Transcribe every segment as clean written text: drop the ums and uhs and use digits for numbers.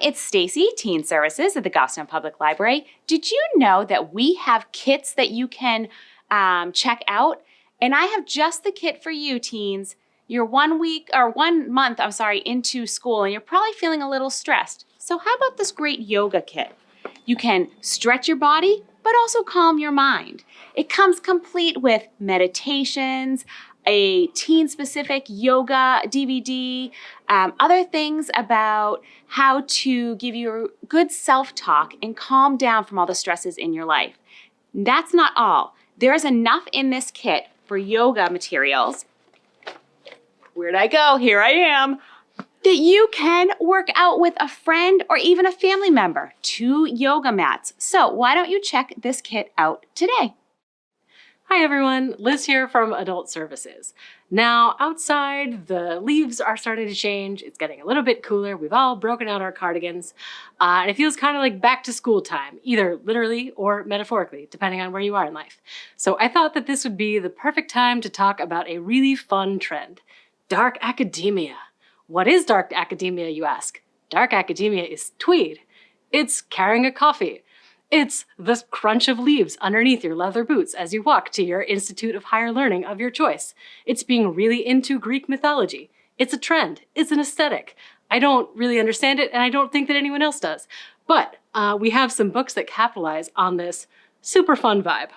it's Stacey, Teen Services at the Goffstown Public Library. Did you know that we have kits that you can check out? And I have just the kit for you, teens. You're 1 month into school and you're probably feeling a little stressed. So how about this great yoga kit? You can stretch your body, but also calm your mind. It comes complete with meditations, a teen-specific yoga DVD, other things about how to give you good self-talk and calm down from all the stresses in your life. That's not all. There's enough in this kit for yoga materials. Where'd I go? Here I am. That you can work out with a friend or even a family member. 2 yoga mats. So why don't you check this kit out today? Hi everyone, Liz here from Adult Services. Now outside, the leaves are starting to change. It's getting a little bit cooler. We've all broken out our cardigans. And it feels kind of like back to school time, either literally or metaphorically, depending on where you are in life. So I thought that this would be the perfect time to talk about a really fun trend, dark academia. What is dark academia, you ask? Dark academia is tweed. It's carrying a coffee. It's the crunch of leaves underneath your leather boots as you walk to your institute of higher learning of your choice. It's being really into Greek mythology. It's a trend. It's an aesthetic. I don't really understand it, and I don't think that anyone else does. But we have some books that capitalize on this super fun vibe.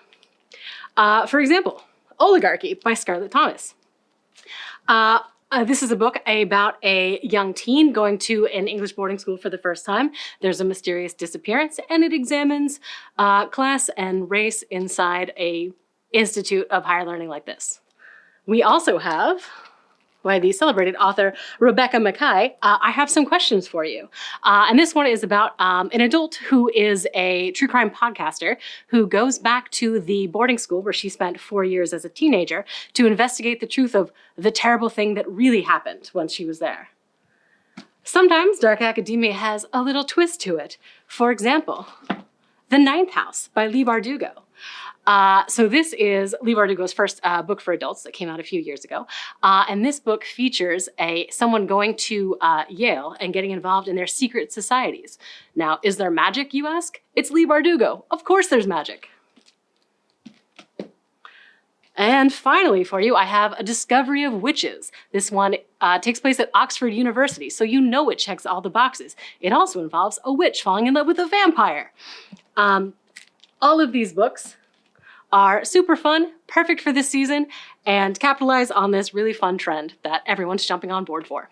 For example, Oligarchy by Scarlett Thomas. This is a book about a young teen going to an English boarding school for the first time. There's a mysterious disappearance, and it examines class and race inside a institute of higher learning like this. We also have, by the celebrated author Rebecca Mackay, I have some questions for you. And this one is about an adult who is a true crime podcaster who goes back to the boarding school where she spent 4 years as a teenager to investigate the truth of the terrible thing that really happened when she was there. Sometimes dark academia has a little twist to it. For example, The Ninth House by Leigh Bardugo. So this is Leigh Bardugo's first book for adults that came out a few years ago. And this book features someone going to Yale and getting involved in their secret societies. Now, is there magic, you ask? It's Leigh Bardugo. Of course there's magic. And finally for you, I have A Discovery of Witches. This one takes place at Oxford University, so you know it checks all the boxes. It also involves a witch falling in love with a vampire. All of these books are super fun, perfect for this season, and capitalize on this really fun trend that everyone's jumping on board for.